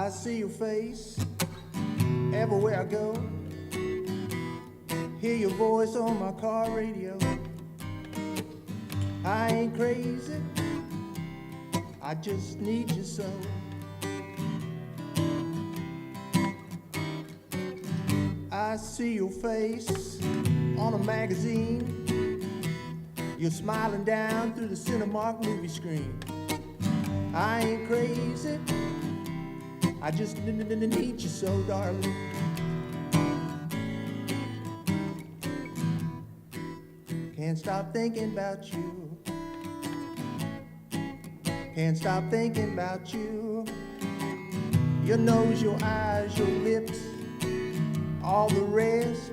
I see your face everywhere I go. Hear your voice on my car radio. I ain't crazy, I just need you so. I see your face on a magazine. You're smiling down through the Cinemark movie screen. I ain't crazy, I just need you so, darling. Can't stop thinking about you. Can't stop thinking about you. Your nose, your eyes, your lips, all the rest.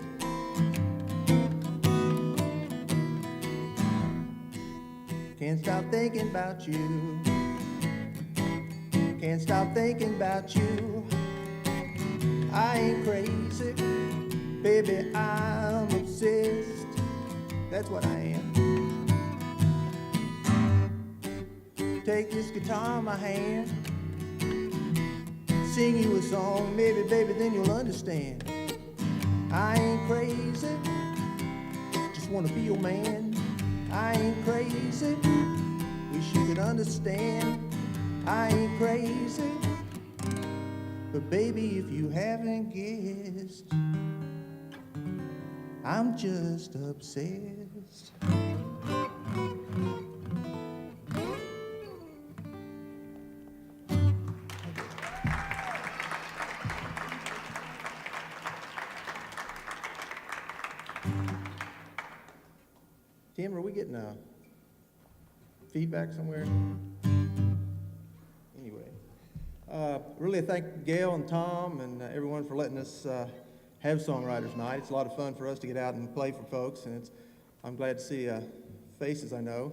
Can't stop thinking about you. Can't stop thinking about you. I ain't crazy, baby, I'm obsessed. That's what I am. Take this guitar in my hand, sing you a song, maybe, baby, then you'll understand. I ain't crazy, just wanna be your man. I ain't crazy, wish you could understand. I ain't crazy, but baby, if you haven't guessed, I'm just obsessed. Tim, are we getting feedback somewhere? Anyway, really thank Gail and Tom and everyone for letting us have Songwriters Night. It's a lot of fun for us to get out and play for folks, and I'm glad to see faces I know.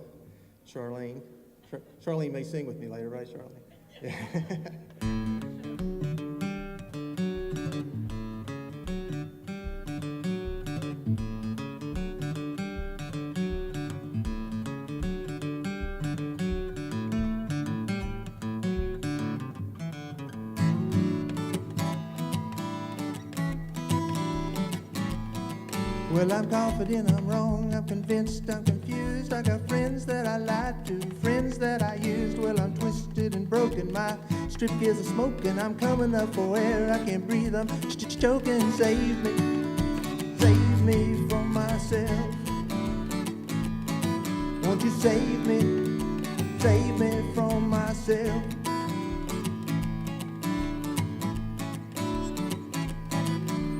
Charlene. Charlene may sing with me later, right, Charlene? Yeah. Well, I'm confident I'm wrong, I'm convinced I'm confused. I got friends that I lied to, friends that I used. Well, I'm twisted and broken, my strip gears are smoking. I'm coming up for air, I can't breathe, I'm choking. Save me from myself. Won't you save me from myself.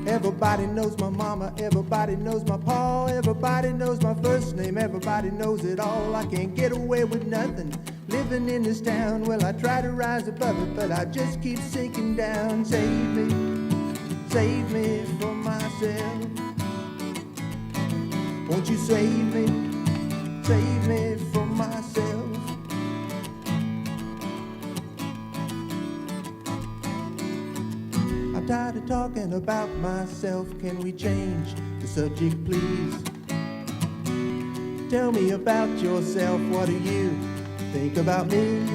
Everybody knows my mama, everybody knows my pa, everybody knows my first name, everybody knows it all. I can't get away with nothing, living in this town. Well, I try to rise above it, but I just keep sinking down. Save me from myself. Won't you save me from myself. I'm tired of talking about myself. Can we change the subject, please? Tell me about yourself. What do you think about me?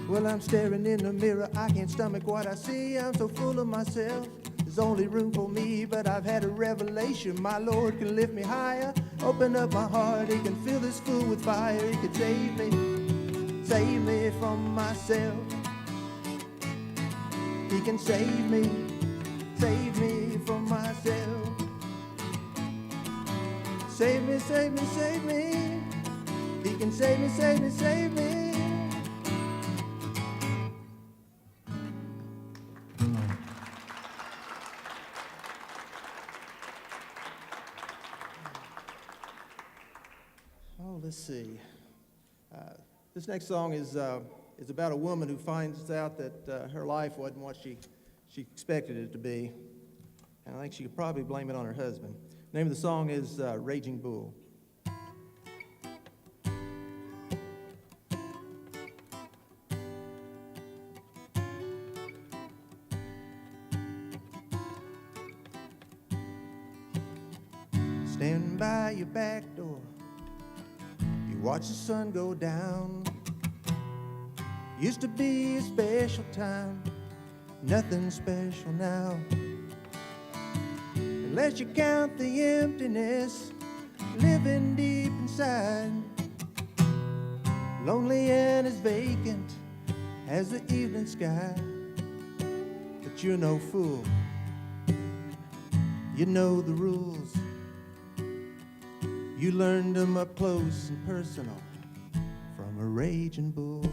Well, I'm staring in the mirror, I can't stomach what I see. I'm so full of myself, there's only room for me. But I've had a revelation, my Lord can lift me higher. Open up my heart, he can fill this fool with fire. He can save me from myself. He can save me from myself. Save me, save me, save me. He can save me, save me, save me. Oh, let's see. This next song is about a woman who finds out that her life wasn't what she expected it to be. And I think she could probably blame it on her husband. Name of the song is Raging Bull. Standing by your back door, you watch the sun go down. Used to be a special time, nothing special now. Unless you count the emptiness living deep inside, lonely and as vacant as the evening sky. But you're no fool, you know the rules. You learned them up close and personal from a raging bull.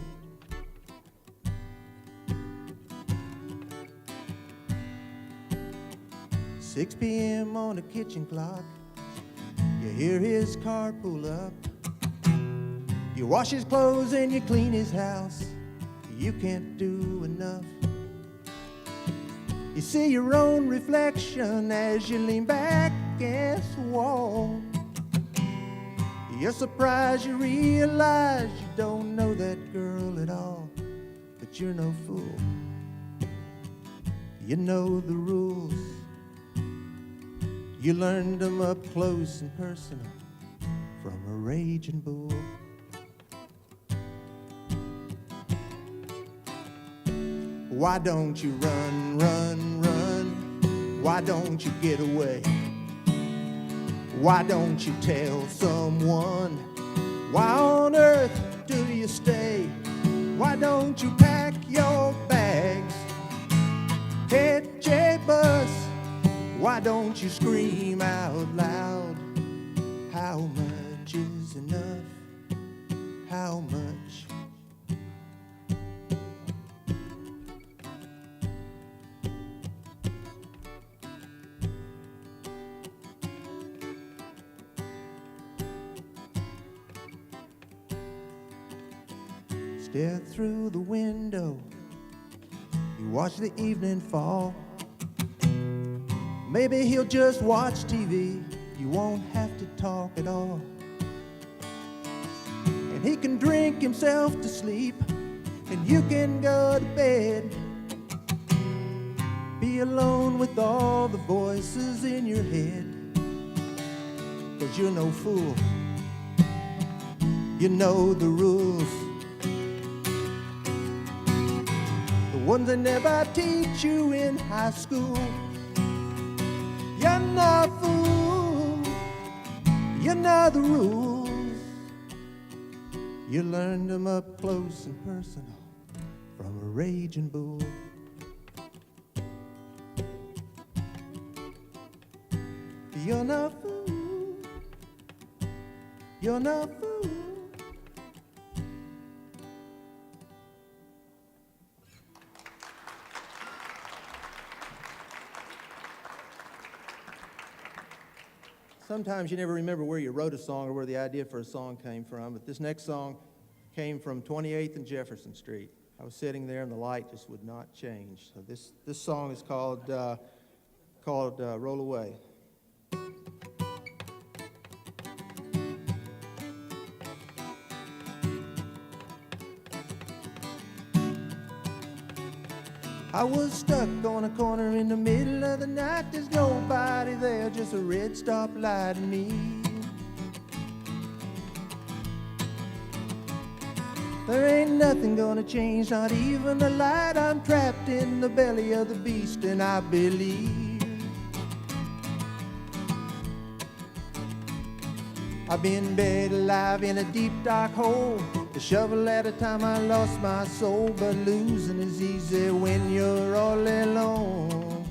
6 p.m. on the kitchen clock, you hear his car pull up. You wash his clothes and you clean his house. You can't do enough. You see your own reflection as you lean back against the wall. You're surprised you realize you don't know that girl at all. But you're no fool, you know the rules. You learned them up close and personal from a raging bull. Why don't you run, run, run? Why don't you get away? Why don't you tell someone? Why on earth do you stay? Why don't you pack your bags? Catch a bus. Why don't you scream out loud? How much is enough? How much? Stare through the window, you watch the evening fall. Maybe he'll just watch TV, you won't have to talk at all. And he can drink himself to sleep, and you can go to bed. Be alone with all the voices in your head. 'Cause you're no fool, you know the rules. Ones that never teach you in high school. You're not a fool, you know the rules. You learned them up close and personal from a raging bull. You're not a fool, you're not a fool. Sometimes you never remember where you wrote a song or where the idea for a song came from, but this next song came from 28th and Jefferson Street. I was sitting there and the light just would not change. So this song is called Roll Away. I was stuck on a corner in the middle of the night. There's nobody there, just a red stoplight and me. There ain't nothing gonna change, not even the light. I'm trapped in the belly of the beast and I believe I've been buried alive in a deep dark hole. A shovel at a time I lost my soul, but losing is easy when you're all alone.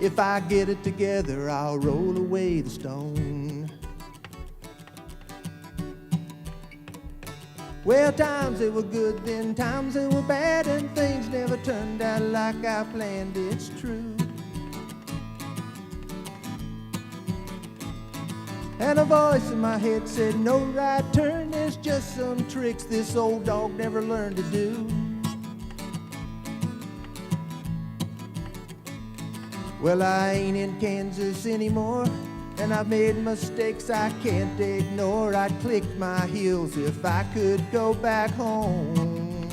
If I get it together, I'll roll away the stone. Well, times they were good then, times they were bad, and things never turned out like I planned, it's true. And a voice in my head said, no right turn, there's just some tricks this old dog never learned to do. Well, I ain't in Kansas anymore, and I've made mistakes I can't ignore. I'd click my heels if I could go back home.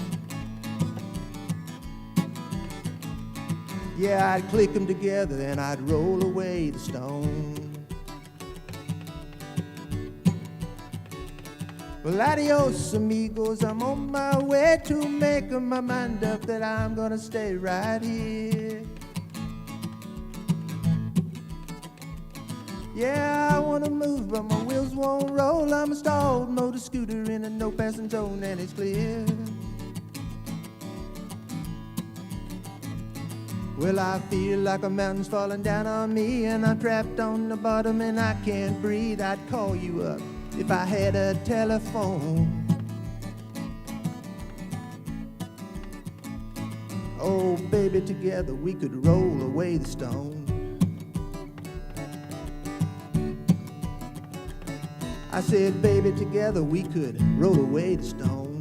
Yeah, I'd click them together and I'd roll away the stone. Well, adios, amigos, I'm on my way to making my mind up that I'm gonna stay right here. Yeah, I wanna move, but my wheels won't roll. I'm a stalled motor scooter in a no-passing zone, and it's clear. Well, I feel like a mountain's falling down on me, and I'm trapped on the bottom and I can't breathe. I'd call you up if I had a telephone. Oh, baby, together we could roll away the stone. I said, baby, together we could roll away the stone.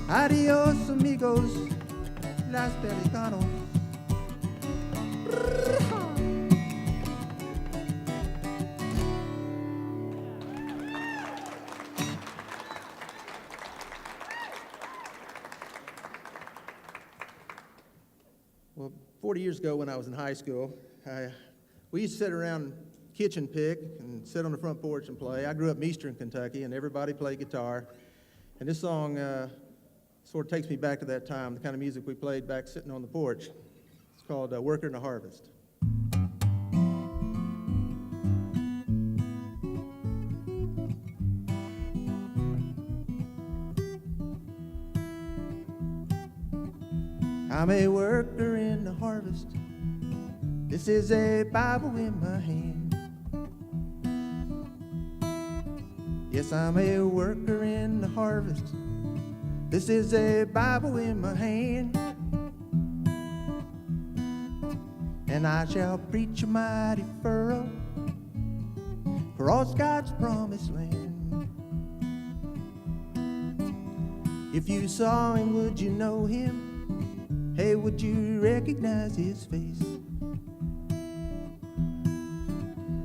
Adios, amigos, las pelicanos. Well, 40 years ago when I was in high school, we used to sit around kitchen pick and sit on the front porch and play. I grew up in eastern Kentucky, and everybody played guitar. And this song sort of takes me back to that time, the kind of music we played back sitting on the porch. It's called Worker in the Harvest. I'm a worker in the harvest. This is a Bible in my hand. Yes, I'm a worker in the harvest. This is a Bible in my hand. And I shall preach a mighty furrow across God's promised land. If you saw him, would you know him? Hey, would you recognize his face?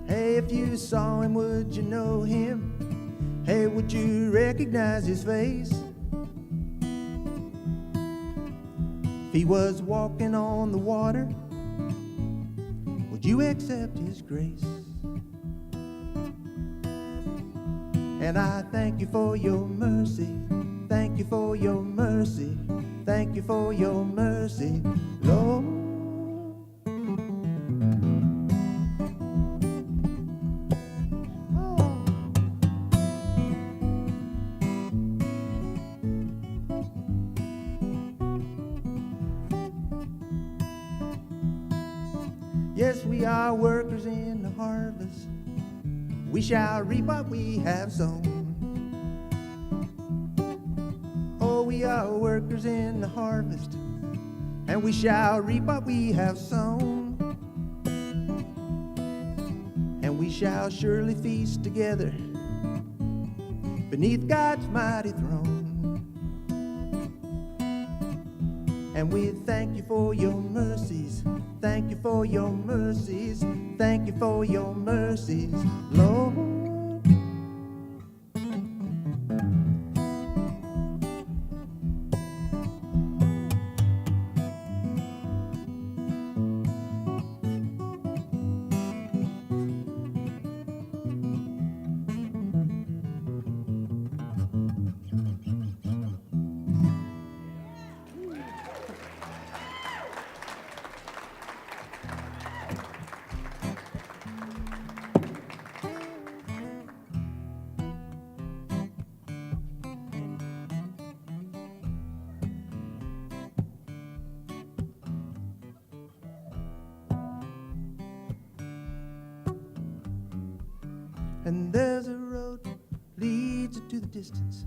Hey, if you saw him, would you know him? Hey, would you recognize his face? If he was walking on the water, would you accept his grace? And I thank you for your mercy. Thank you for your mercy. Thank you for your mercy, Lord. Yes, we are workers in the harvest. We shall reap what we have sown. Oh, we are workers in the harvest, and we shall reap what we have sown. And we shall surely feast together beneath God's mighty throne. And we thank you for your mercies. Thank you for your mercies. Thank you for your mercies, Lord. And there's a road leads to the distance.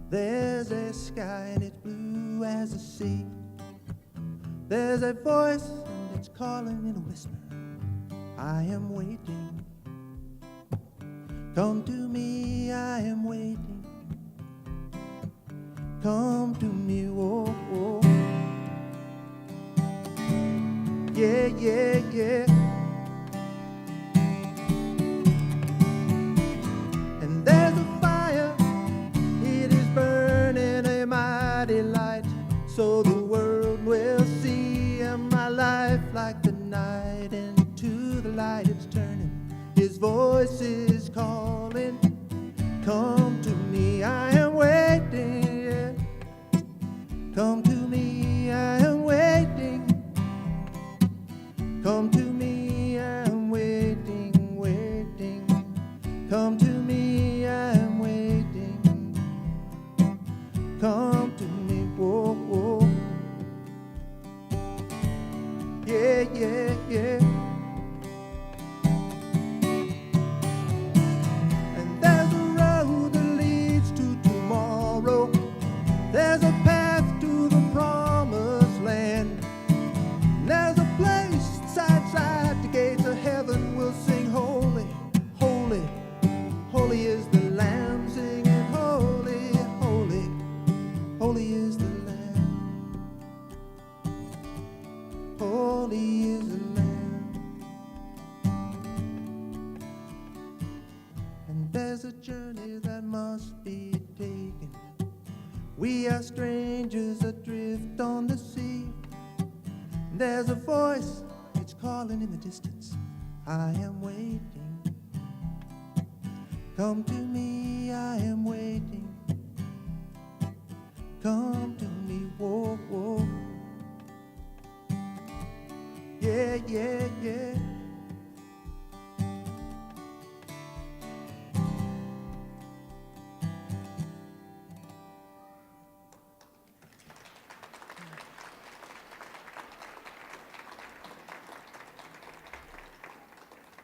There's a sky and it's blue as the sea. There's a voice and it's calling in a whisper. I am waiting. Come to me, I am waiting. Come to me, oh, oh. so the world will see. And my life like the night into the light it's turning. His voice is calling, come to me, I am waiting, yeah. Come to me, I am waiting. Come to me, I am waiting, waiting. Come to me, I am waiting. Come to me, whoa, whoa. Yeah, yeah, yeah. And there's a road that leads to tomorrow. There's a path to the promised land. There's a place outside the gates of heaven. We'll sing holy, holy, holy is the Lamb. Singing holy, holy, holy is the Lamb. Holy is the Lamb. And there's a journey that must be taken. We are strangers adrift on the sea. There's a voice, it's calling in the distance. I am waiting. Come to me, I am waiting. Come to me, whoa, whoa. Yeah, yeah, yeah.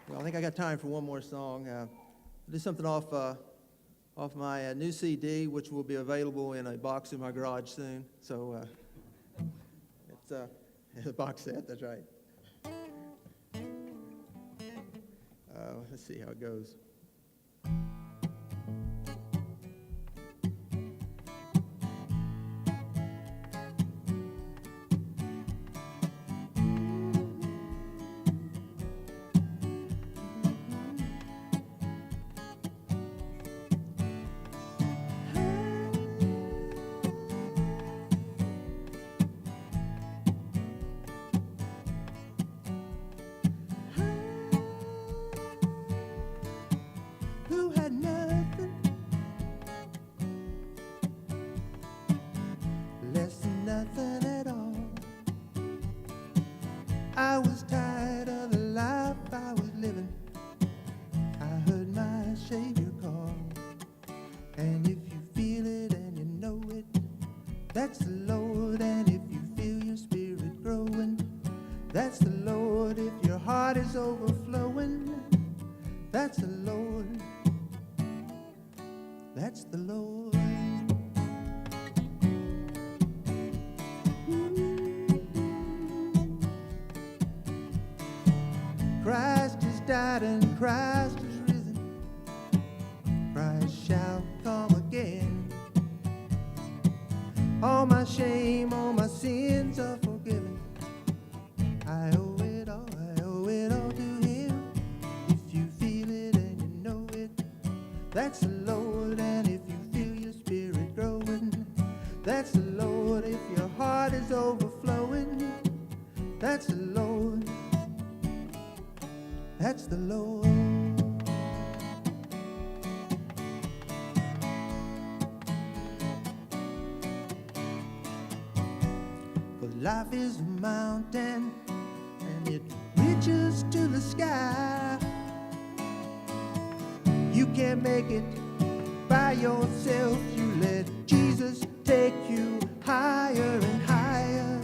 Well, I think I got time for one more song. Do something off my new CD, which will be available in a box in my garage soon. So it's a box set. That's right. Let's see how it goes. Who had nothing, less than nothing at all. I was tired of the life I was living. I heard my Savior call. And if you feel it and you know it, that's the Lord. And if you feel your spirit growing, that's the Lord. If your heart is overflowing, that's the Lord. That's the Lord. Christ has died and Christ is risen. Christ shall come again. All my shame, all my sins are forgiven. I owe it all to Him. If you feel it and you know it, that's the Lord. And if you feel your spirit growing, that's the Lord. If your heart is overflowing, that's the Lord. That's the Lord. For life is a mountain and it reaches to the sky. You can't make it by yourself. You let Jesus take you higher and higher.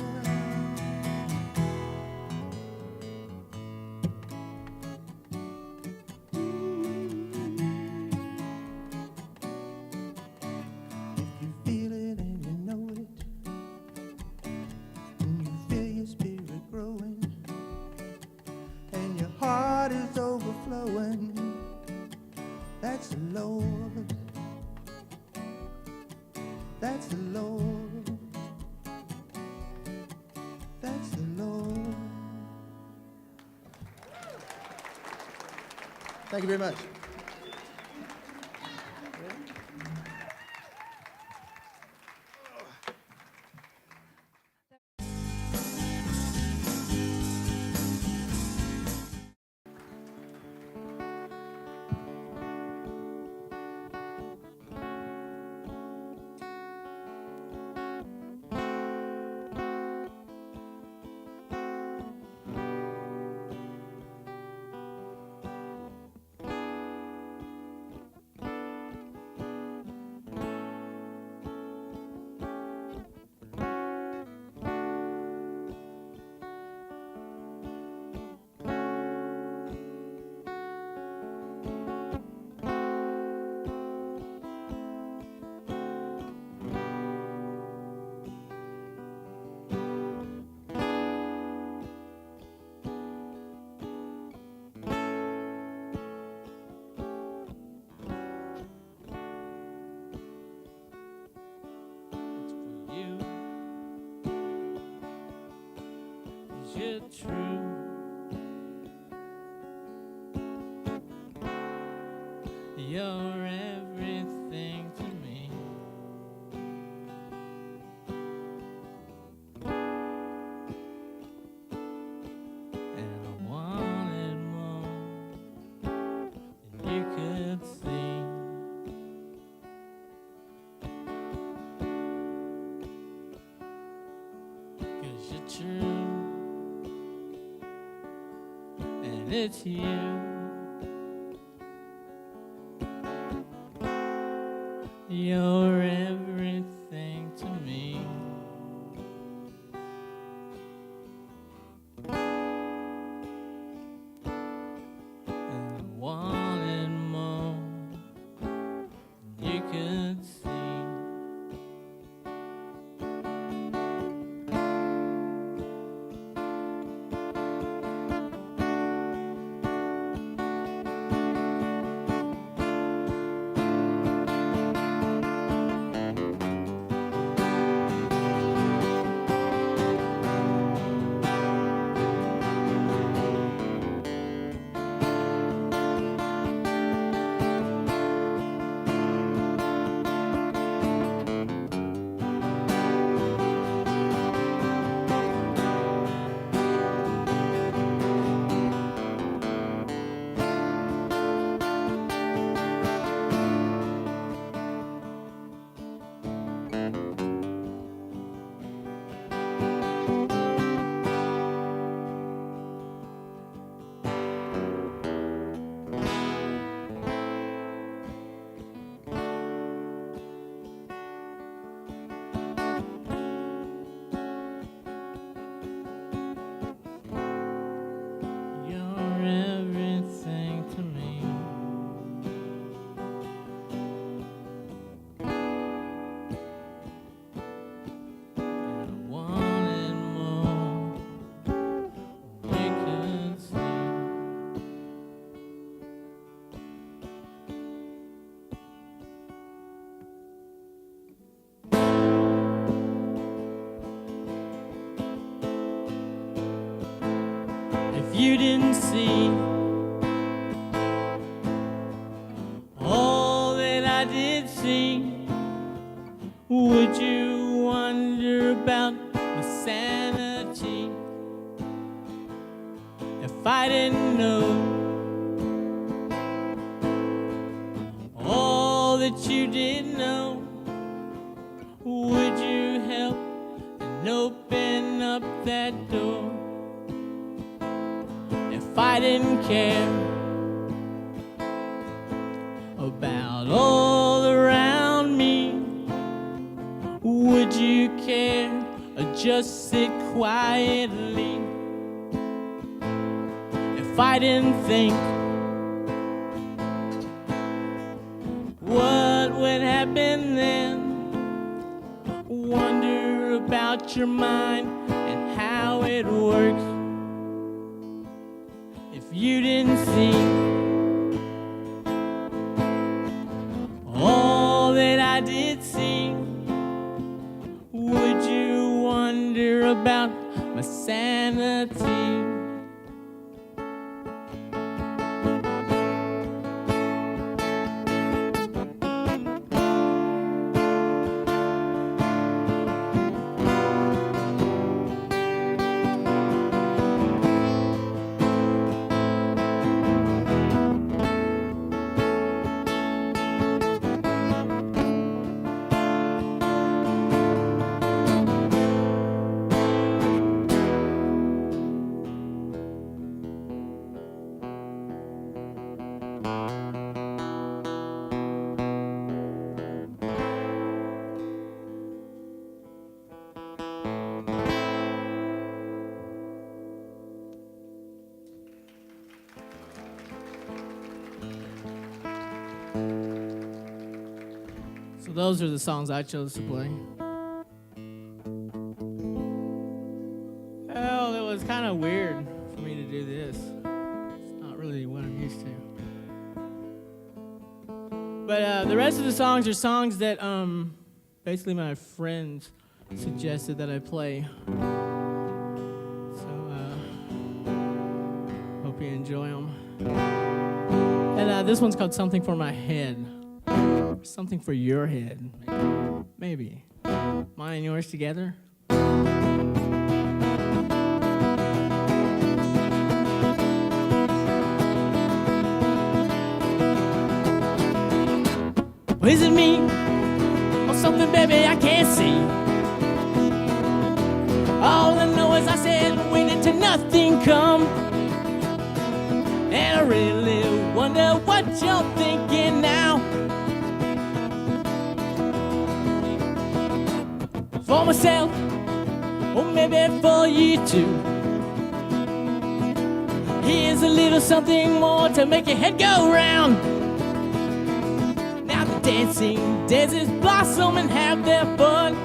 If you feel it and you know it, and you feel your spirit growing, and your heart is overflowing, that's the Lord. That's the Lord. That's the Lord. Thank you very much. you're true. You're everything to me. And I wanted more than you could see. 'Cause you're true. And it's you. You're everything to me. And I wanted more than you could see. You're everything to me. And I wanted more than you could see. If you didn't see all that I did see, would you wonder about my sanity? If I didn't know all that you did know, would you help and open up that door? If I didn't care about all around me, would you care or just sit quietly? If I didn't think, what would happen then? Wonder about your mind and how it works. If you didn't see all that I did see, would you wonder about my sanity? So those are the songs I chose to play. Well, it was kind of weird for me to do this. It's not really what I'm used to. But the rest of the songs are songs that basically my friends suggested that I play. So you enjoy them. And this one's called Something for My Head. Something for your head. Maybe. Mine and yours together. Is it me or something, baby, I can't see? All I know is I said waiting till nothing come. And I really wonder what you're thinking now. For myself, or maybe for you too. Here's a little something more to make your head go round. Dancing daisies blossom and have their fun.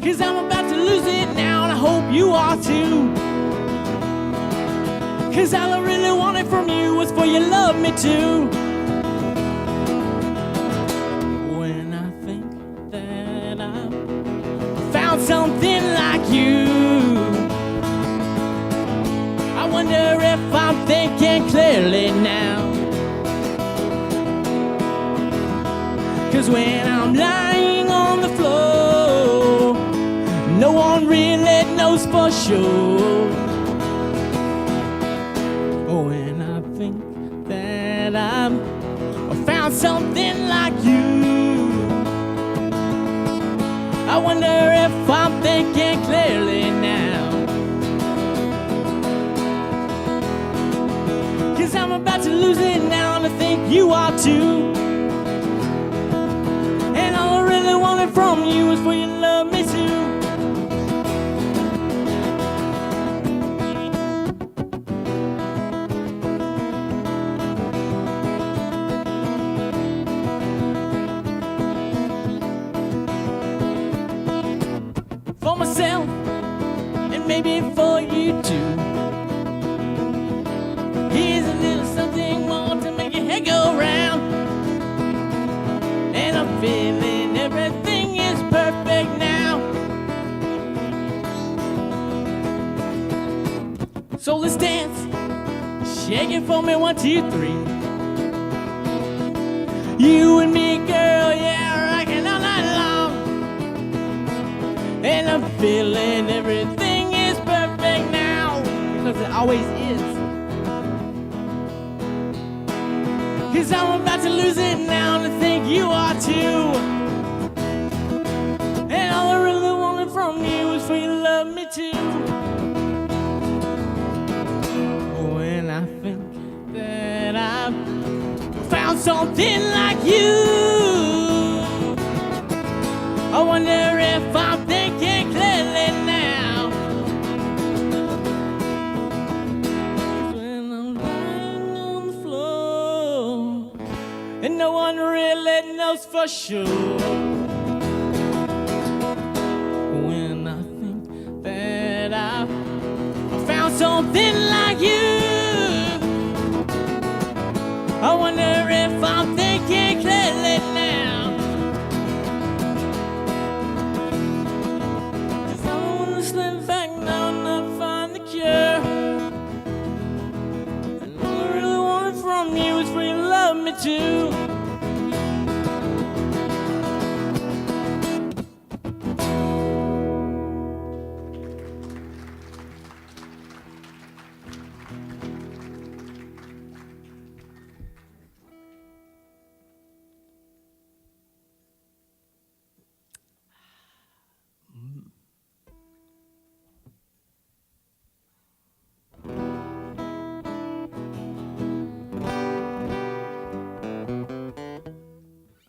Cause I'm about to lose it now and I hope you are too. Cause all I really wanted from you was for you to love me too. When I think that I've found something like you, I wonder if I'm thinking clearly now. Cause when I'm lying on the floor, no one really knows for sure. When I think that I've found something like you, I wonder if I'm thinking clearly now. Cause I'm about to lose it now and I think you are too. And all I really wanted from you was for you to love me too. For myself and maybe for you too. Here's a little something more to make your head go round. And I'm feeling everything is perfect now. So let's dance. Shake it for me, 1, 2, 3. You and me, girl, yeah, rocking all night long. And I'm feeling everything is perfect now. Because it always is. Cause I'm about to lose it now and I think you are too. And all I really wanted from you was for you to love me too. When I think that I've found something like you, I wonder if I'm thinking clearly now. When I'm lying on the floor and no one really knows for sure. When I think that I've found something like you, I wonder if I'm thinking clearly now. 'Cause I wanna slip back now and not find the cure. And all I really wanted from you is for you to love me too.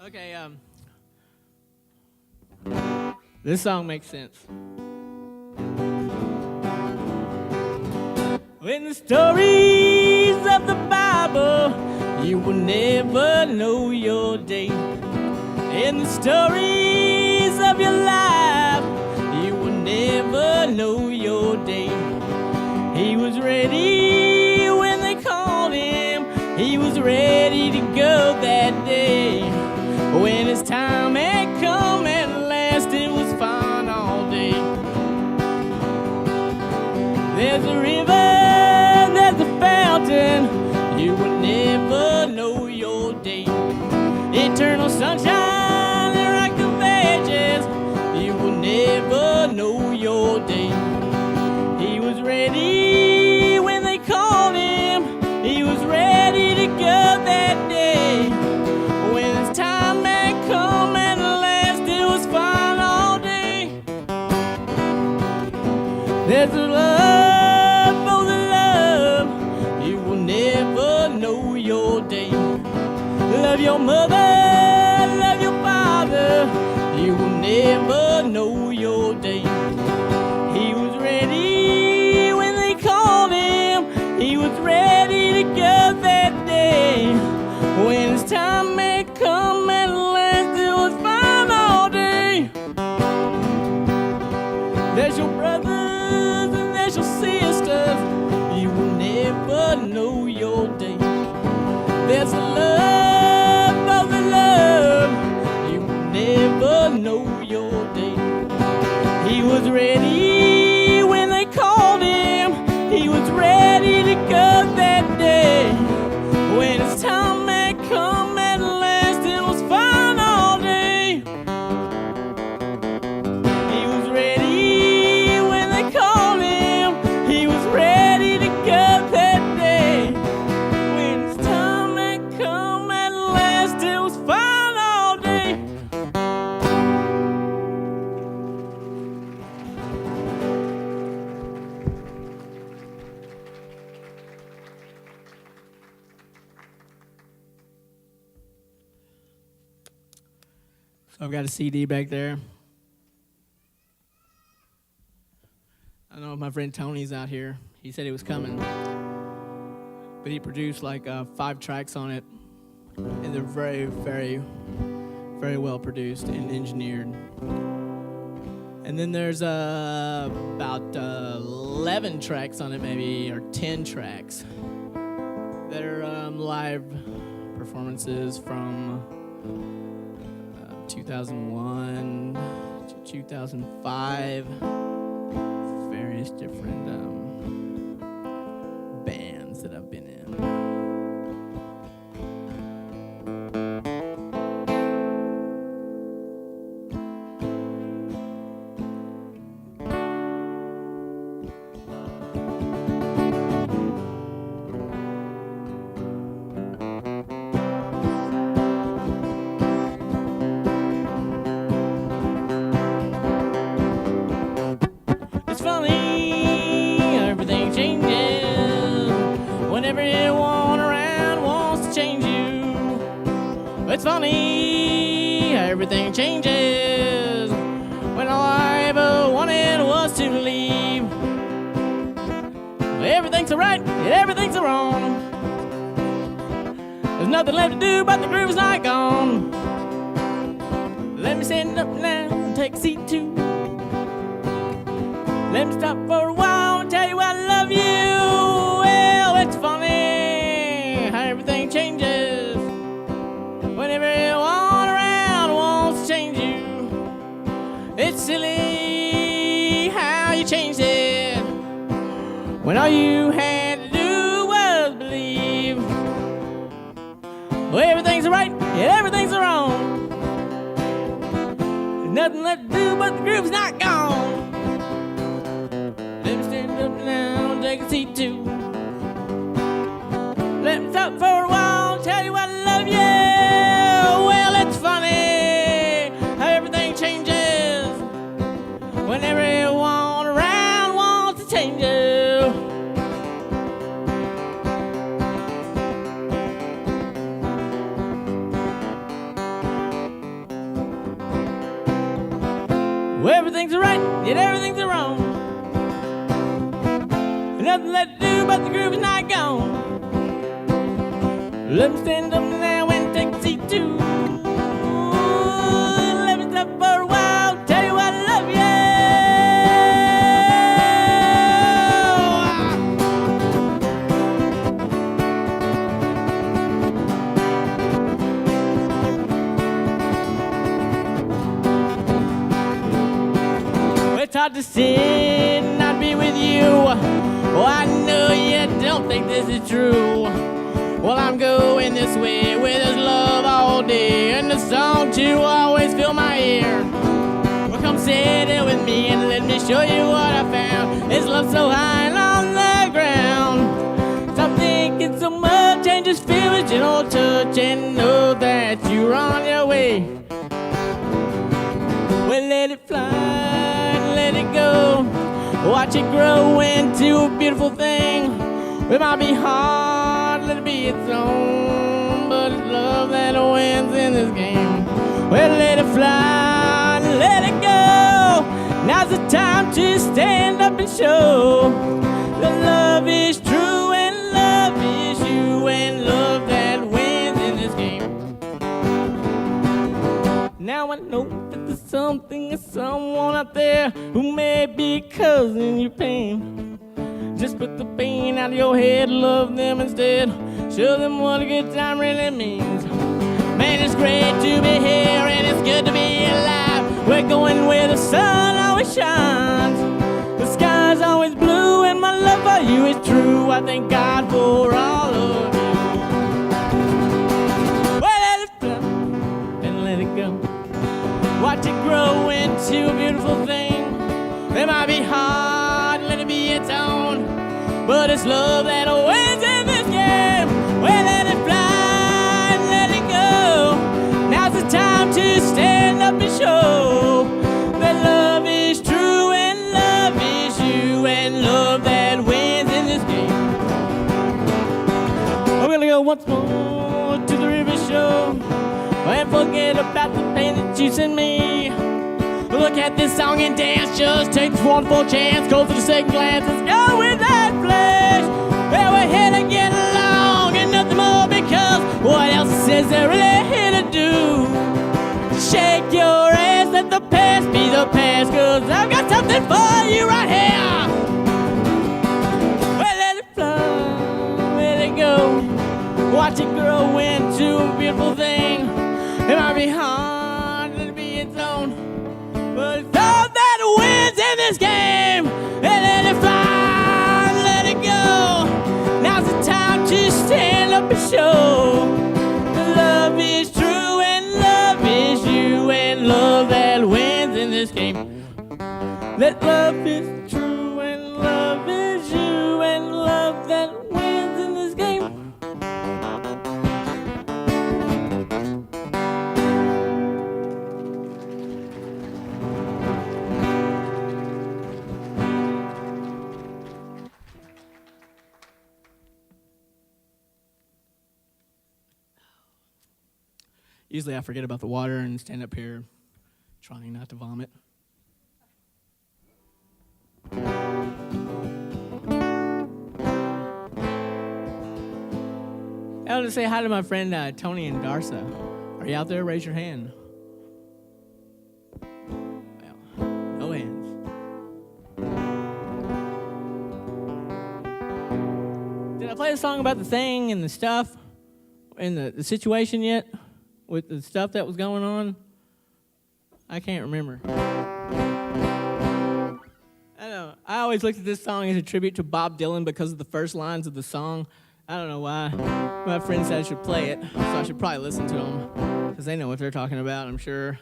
Okay, this song makes sense. In the stories of the Bible, you will never know your day. In the stories of your life, you will never know your day. He was ready when they called him. He was ready to go that day. When his time had come at last, it was fine all day. Eternal sunshine and rock of ages, you will never know your day. He was ready when they called him, he was ready to go that day. When his time had come and the last, it was fine all day. There's a love for the love, you will never know your day. Love your mother, love your father, you will never know your day. He was ready when they called him, he was ready to go that day. When his time had come at last, it was fine all day. There's your brothers and there's your sisters, you will never know your day. There's a love of the love, you will never know your day. He was ready when they called him, he was ready to go that day. When his time had come at last, it was fine all day. He was ready when they called him, he was ready to go that day. When his time had come at last, it was fine all day. So I've got a CD back there. I don't know if my friend Tony's out here. He said he was coming. But he produced like 5 tracks on it. And they're very, very, very well produced and engineered. And then there's about 11 tracks on it maybe, or 10 tracks. That are live performances from 2001 to 2005, various different bands that I've been in. It's funny, everything changes when everyone around wants to change you. It's funny, everything changes when all I ever wanted was to leave. Everything's a right and everything's a wrong. There's nothing left to do but the groove's not gone. Let me stand up now and take a seat too. Let me stop for a while and tell you I love you. Well, it's funny how everything changes when everyone around wants to change you. It's silly how you changed it when all you had to do was believe. Well, everything's right and everything's wrong. There's nothing left to do but the groove's not gone. Let me stand up now and take a seat too. Let me stop for a while and tell you I love you. Well, it's funny how everything changes when everyone around wants to change you. Well, everything's right, yet everything's wrong. Nothing left to do but the groove is not gone. Let me stand up now and take a seat too. Let me stop for a while, tell you I love you. Well, it's hard to sit and not be with you. Oh, I know you don't think this is true. Well, I'm going this way with his love all day, and the song too always fill my ear. Well, come sit in with me and let me show you what I found. His love so high and on the ground. Stop thinking so much and just feel his gentle touch and know that you're on your way. Well, let it fly, let it go. Watch it grow into a beautiful thing. It might be hard, let it be its own, but it's love that wins in this game. Well, let it fly, let it go. Now's the time to stand up and show that love is true and love is you and love that wins in this game. Now I know that there's something or someone out there who may be causing you pain. Just put the pain out of your head, love them instead. Show them what a good time really means. Man, it's great to be here and it's good to be alive. We're going where the sun always shines. The sky's always blue and my love for you is true. I thank God for all of you. Well, let it flow and let it go. Watch it grow into a beautiful thing. It might be hard, let it be its own, but it's love that wins in this game. Well, let it fly, let it go. Now's the time to stand up and show that love is true and love is you and love that wins in this game. I'm gonna go once more to the river shore and forget about the pain that you sent me. Look at this song and dance, just take this one full chance. Go for the second glance, let's go with that flash. Well, we're here to get along and nothing more, because what else is there really here to do? Shake your ass, let the past be the past, cause I've got something for you right here. Well, let it flow, let it go. Watch it grow into a beautiful thing. It might be hard, let it be its own, but it's love that wins in this game. And let it fly, let it go. Now's the time to stand up and show that love is true and love is you and love that wins in this game. That love is true and love is you and love that wins in this game. Usually I forget about the water and stand up here trying not to vomit. I want to say hi to my friend Tony and Darsa. Are you out there? Raise your hand. Well, no hands. Did I play the song about the thing and the stuff and the situation yet? With the stuff that was going on? I can't remember. I don't know. I always looked at this song as a tribute to Bob Dylan because of the first lines of the song. I don't know why. My friend said I should play it, so I should probably listen to them because they know what they're talking about, I'm sure.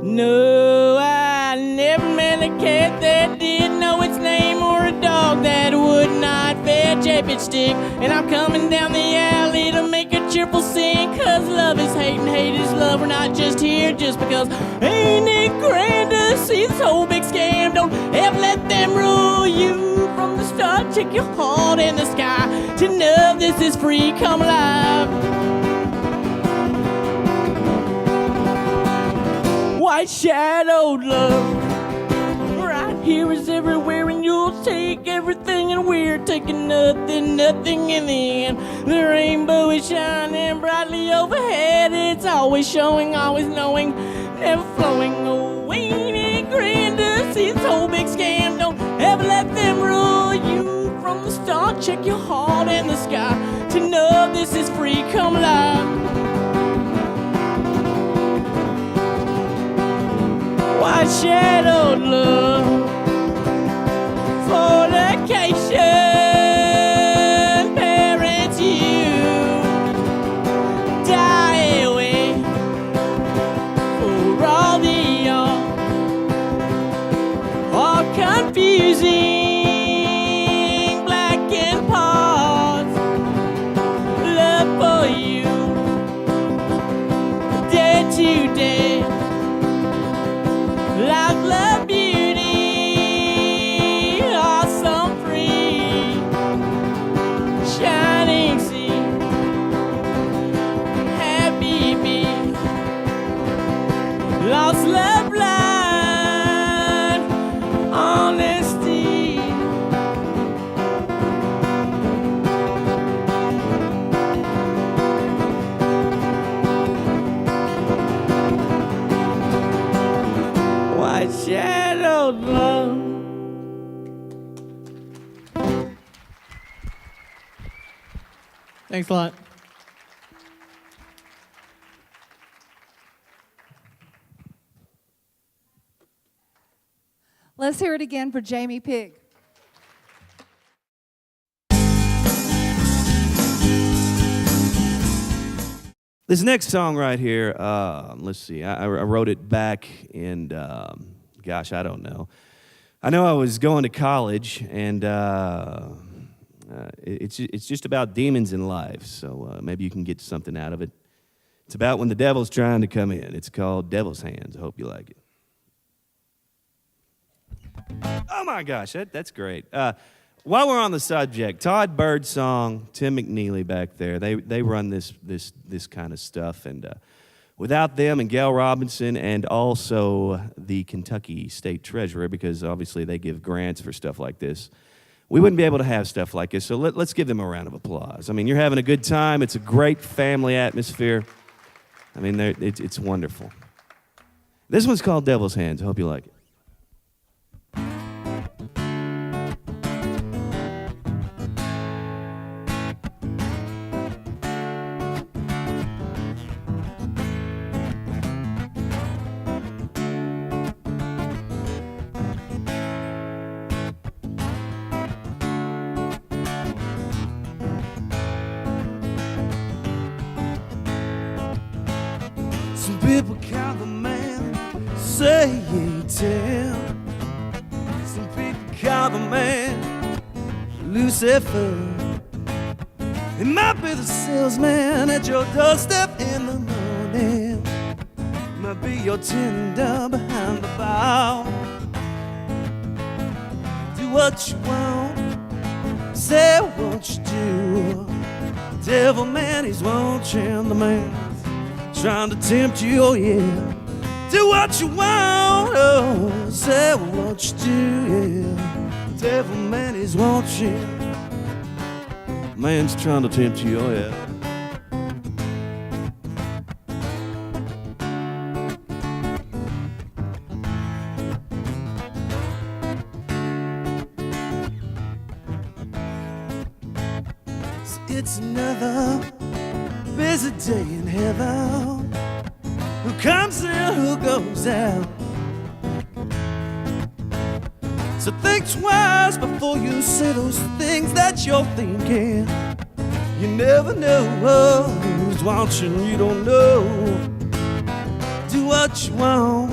No, I never met a cat that didn't know its name, or a dog that would not fetch a pitch stick. And I'm coming down the alley to make a cheerful scene, cause love is hate and hate is love. We're not just here just because. Ain't it grand to see this whole big scam? Don't ever let them rule you from the start. Check your heart in the sky to know this is free. Come alive. White shadowed love, right here is everywhere, and you'll take everything, and we're taking nothing in the end. The rainbow is shining brightly overhead. It's always showing, always knowing, never flowing away. Ain't grand to see this whole big scam. Don't ever let them rule you from the start. Check your heart in the sky to know this is free. Come alive. White shadowed love, fornication, Thanks a lot. Let's hear it again for Jamie Pigg. This next song right here, let's see, I wrote it back in, gosh, I don't know. I know I was going to college, and it's just about demons in life, so maybe you can get something out of it. It's about when the devil's trying to come in. It's called Devil's Hands. I hope you like it. Oh my gosh, that's great. While we're on the subject, Todd Birdsong, Tim McNeely back there, they run this kind of stuff, and without them and Gail Robinson and also the Kentucky State Treasurer, because obviously they give grants for stuff like this, we wouldn't be able to have stuff like this. So let's give them a round of applause. I mean, you're having a good time. It's a great family atmosphere. I mean, it's wonderful. This one's called Devil's Hands. I hope you like it. Some people count the man, say 10. Some people count the man, Lucifer. It might be the salesman at your doorstep in the morning. It might be your tender behind the bar. Do what you want, say what you do. Devil man, he's watching the man trying to tempt you, oh yeah. Do what you want, oh, say what you do, yeah. Devil man is watching. Man's trying to tempt you, oh yeah. So it's another busy day in heaven. Who comes in, who goes out? So think twice before you say those things that you're thinking. You never know who's watching, you don't know. Do what you want,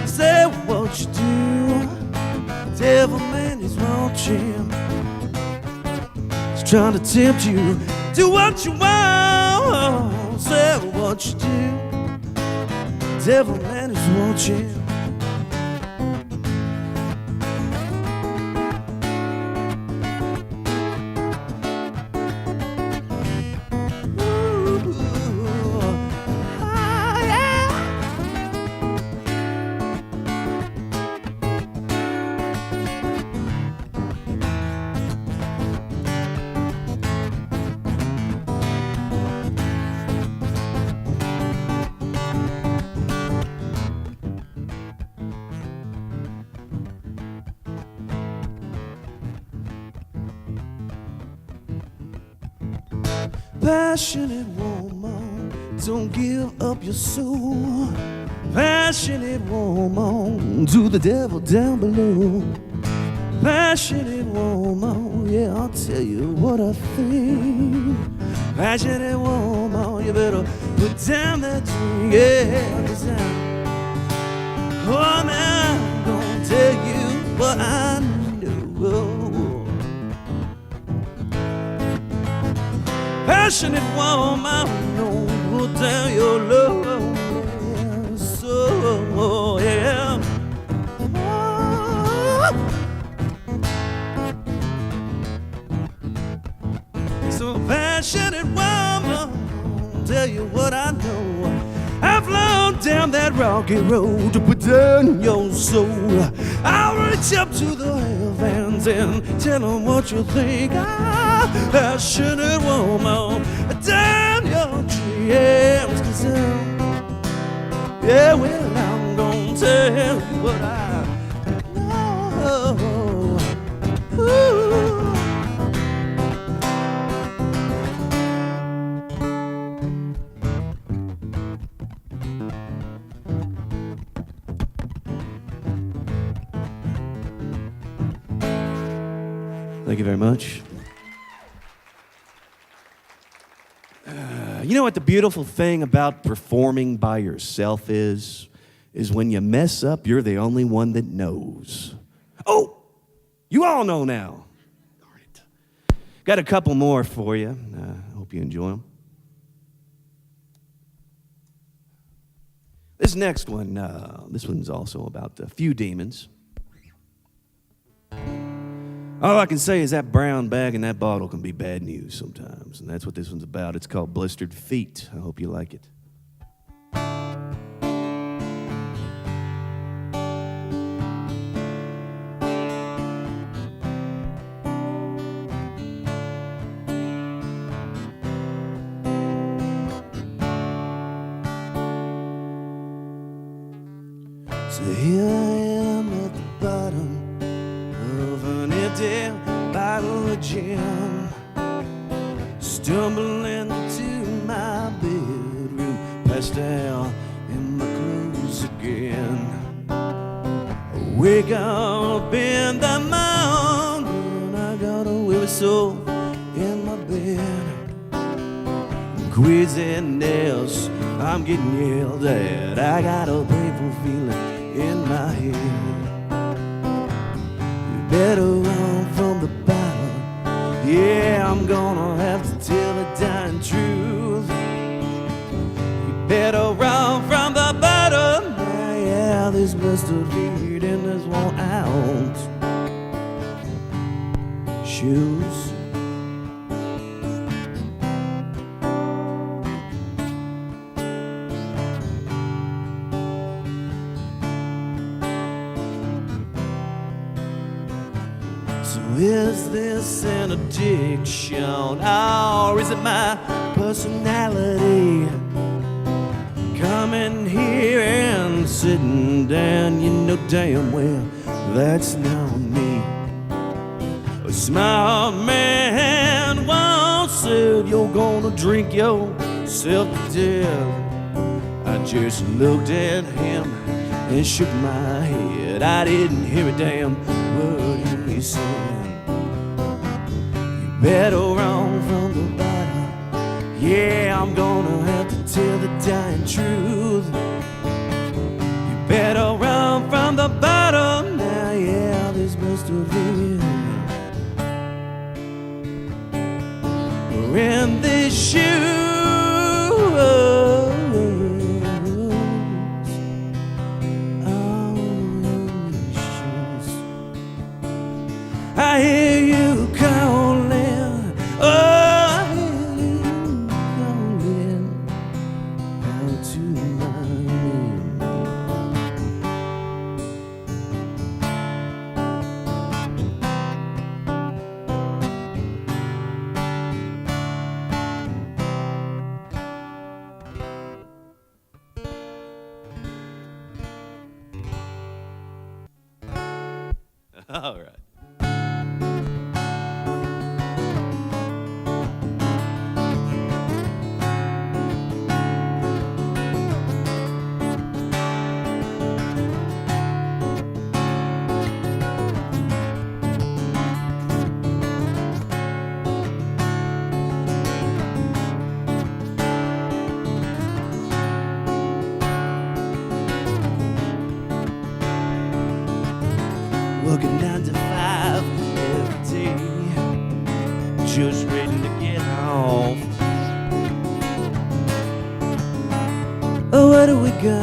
say what you do. Devil man is watching, he's trying to tempt you. Do what you want, say what you do. Devil man is watching. Passionate woman, don't give up your soul. Passionate woman, to the devil down below. Passionate woman, yeah, I'll tell you what I think. Passionate woman, you better put down that drink, yeah, 'cause I'm gonna tell you what I know. Passionate woman, no, put down your love, yeah, so, yeah. So passionate woman, tell you what I know. I've flown down that rocky road to put down your soul. I'll reach up to the heavens and tell them what you think. Passionate woman, down your dreams. 'Cause yeah, well, I'm gonna tell you what I know. Ooh. Thank you very much. You know what the beautiful thing about performing by yourself is when you mess up, you're the only one that knows. Oh, you all know now. Darn it. Got a couple more for you. Hope you enjoy them. This next one, this one's also about a few demons. All I can say is that brown bag and that bottle can be bad news sometimes, and that's what this one's about. It's called Blistered Feet. I hope you like it. So here I am at the bottom of an empty bottle of gin, stumbling to my bedroom, passed out in my clothes again. I wake up in the morning, I got a whistle in my bed. Quizziness, I'm getting yelled at. I got a painful feeling in my head. You better run from the bottle. Yeah, I'm gonna have to tell the dying truth. You better run from the bottle. Yeah, this blistered feet and this worn out shoes. Is this an addiction, or is it my personality? Coming here and sitting down, you know damn well that's not me. A smart man once said you're gonna drink yourself to death. I just looked at him and shook my head. I didn't hear a damn word he said. Better run from the bottle. Yeah, I'm gonna have to tell the dying truth. You better run from the bottle. Now, yeah, this must have been. We're in these shoes. Oh, in these shoes. I hear you calling. Oh, I hear you calling out to my name. All right. Working 9 to 5 every day, just ready to get off. Oh, where do we go?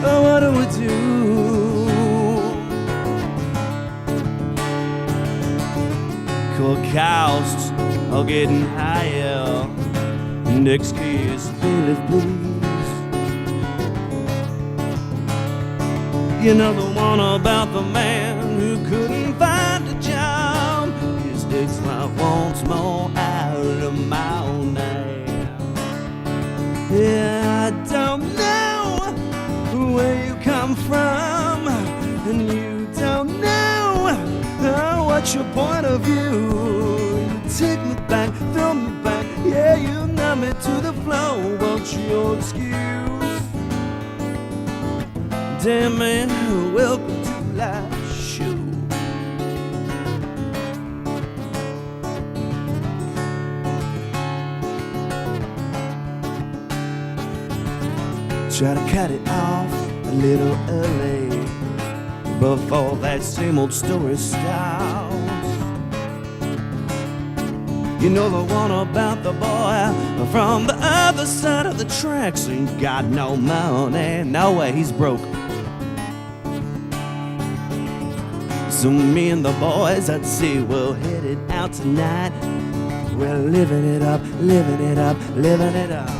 Oh, what do we do? Cold cows are getting higher. Next kiss, Billy, please. You know the one about the man who couldn't find a job. His ex-wife wants more out of my name. Yeah, I don't know where you come from, and you don't know what's your point of view. You take me back, throw me back, yeah, you numb me to the floor. What's your excuse? Damn man, welcome to live show. Try to cut it off a little early before that same old story starts. You know the one about the boy from the other side of the tracks ain't got no money, no way, he's broke. So me and the boys I'd say we're headed out tonight. We're living it up, living it up, living it up.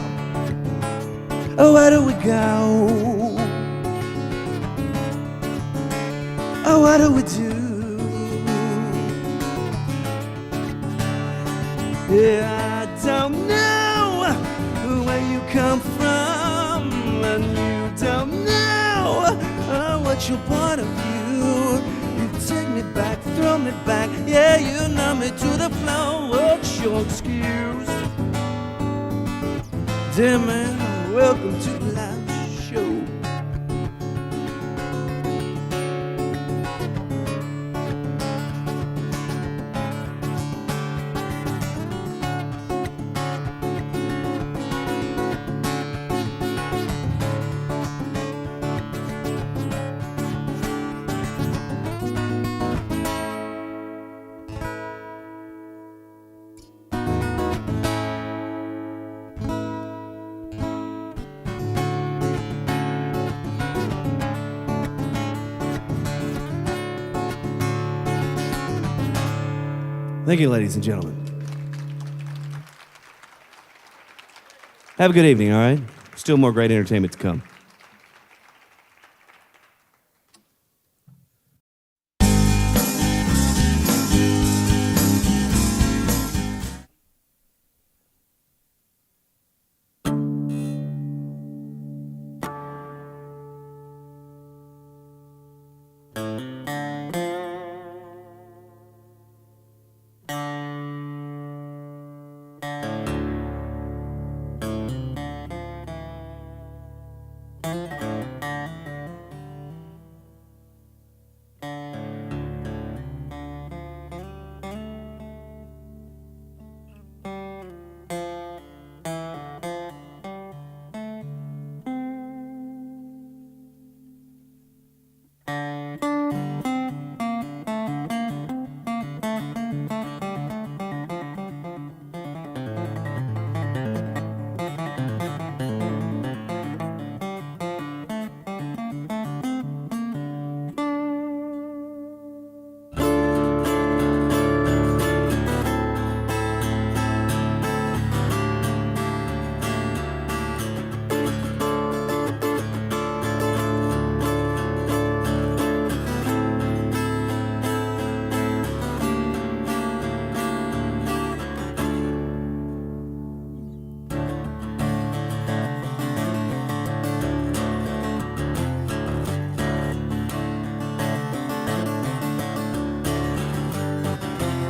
Oh, where do we go? Oh, what do we do? Yeah, I don't know where you come from, and you don't know what's your point of view. You take me back, throw me back, yeah, you numb me to the floor. What's your excuse? Dear man, welcome to the live show. Thank you, ladies and gentlemen. Have a good evening, all right? Still more great entertainment to come.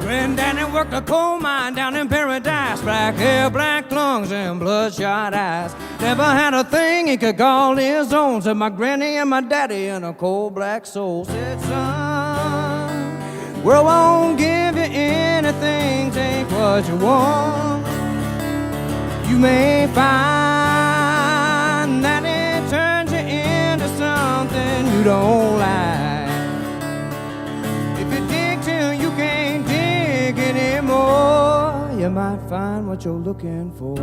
Granddaddy worked a coal mine down in Paradise. Black hair, black lungs, and bloodshot eyes. Never had a thing he could call his own. Said my granny and my daddy and a cold black soul. Said, son, world won't give you anything. Take what you want. You may find that it turns you into something you don't like. If you dig till you can't dig anymore, you might find what you're looking for.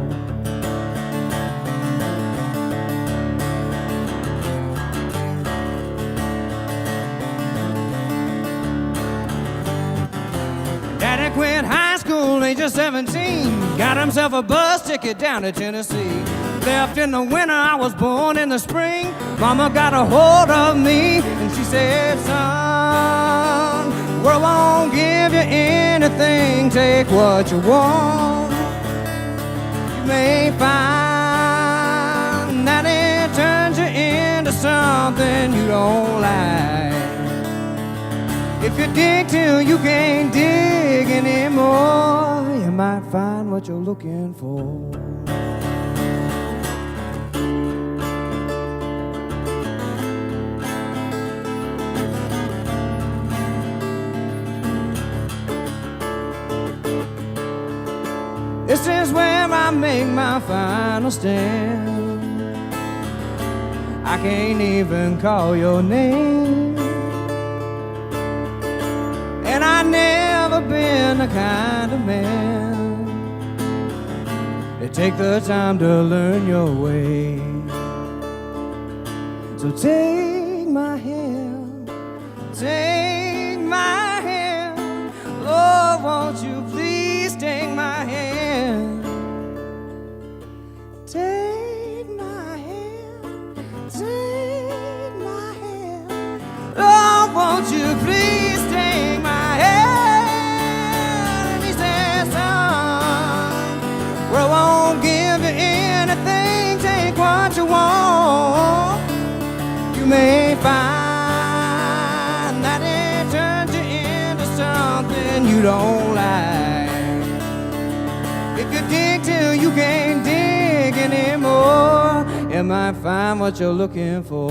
Daddy quit high school age of 17. Got himself a bus ticket down to Tennessee. Left in the winter, I was born in the spring. Mama got a hold of me and she said, son, world won't give you anything. Take what you want. You may find that it turns you into something you don't like. If you dig till you can't dig anymore, you might find what you're looking for. This is where I make my final stand. I can't even call your name, and I never been the kind of man that take the time to learn your way. So take my hand, take my hand. Oh, won't you please take my hand? Take my hand, take my hand. Oh, won't you please take my hand? And he says, son, well, I won't give you anything, take what you want. You may find that it turns you into something you don't like. If you dig till you can't dig anymore, you might find what you're looking for.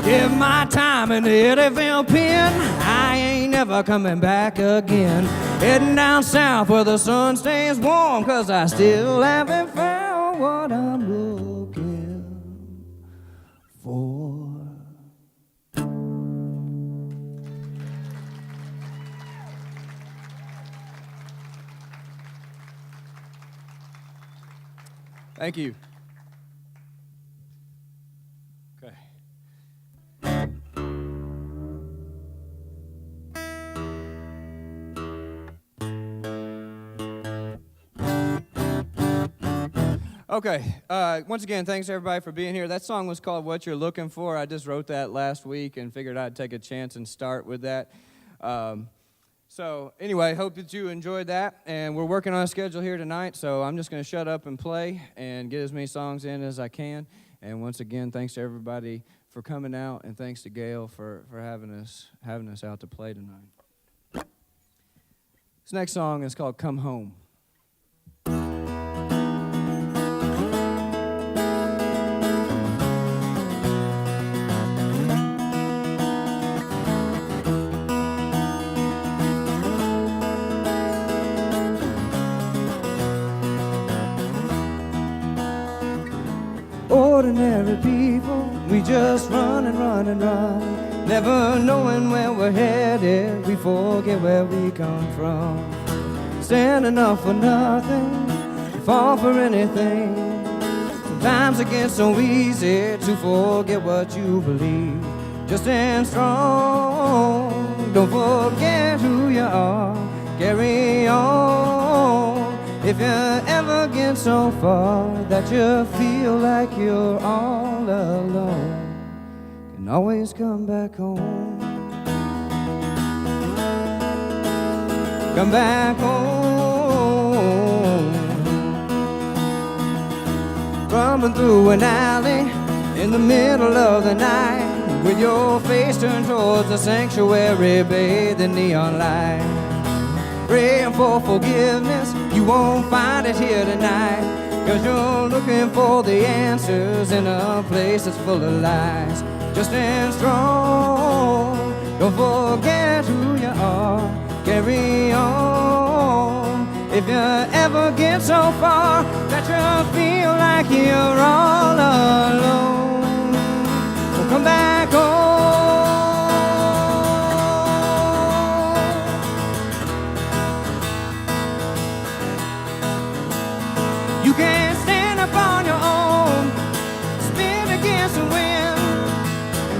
Give my time in the Hadfield pen, I ain't never coming back again. Heading down south where the sun stays warm, 'cause I still haven't found what I'm looking for. Thank you. Okay. Okay, once again, thanks everybody for being here. That song was called What You're Looking For. I just wrote that last week and figured I'd take a chance and start with that. So anyway, hope that you enjoyed that. And we're working on a schedule here tonight, so I'm just going to shut up and play and get as many songs in as I can. And once again, thanks to everybody for coming out, and thanks to Gail for having us out to play tonight. This next song is called Come Home. Ordinary people, we just run and run and run, never knowing where we're headed. We forget where we come from. Standing up for nothing, fall for anything. Sometimes it gets so easy to forget what you believe. Just stand strong, don't forget who you are. Carry on. If you ever get so far that you feel like you're all alone, you can always come back home. Come back home. Rumbling through an alley in the middle of the night, with your face turned towards the sanctuary, bathed in neon light. Praying for forgiveness, you won't find it here tonight, 'cause you're looking for the answers in a place that's full of lies. Just stand strong, don't forget who you are. Carry on. If you ever get so far that you feel like you're all alone, well, come back home. You can't stand up on your own, spin against the wind,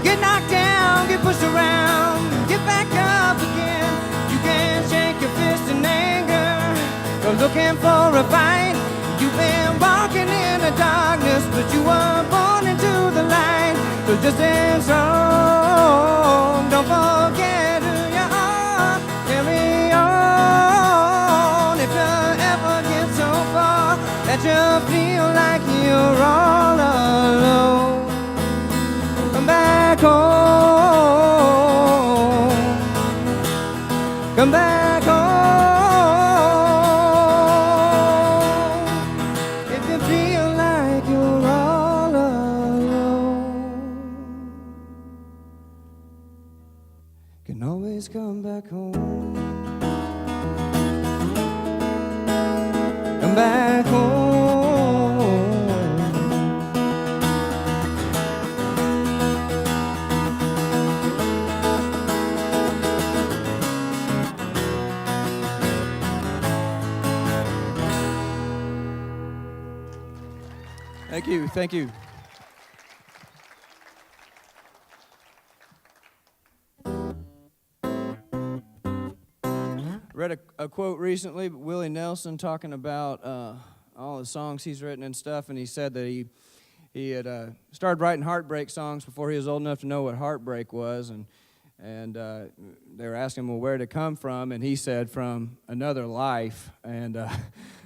get knocked down, get pushed around, get back up again. You can't shake your fist in anger, you're looking for a fight. You've been walking in the darkness, but you were born into the light. So just stand strong, don't forget who you are. Carry on. If you ever get so far that you feel like you're all alone, come back home. Come back home. If you feel like you're all alone. always come back home. Come back home. Thank you, thank you. Read a quote recently, Willie Nelson talking about all the songs he's written and stuff, and he said that he had started writing heartbreak songs before he was old enough to know what heartbreak was, and they were asking him, well, where did it come from? And he said, from another life. And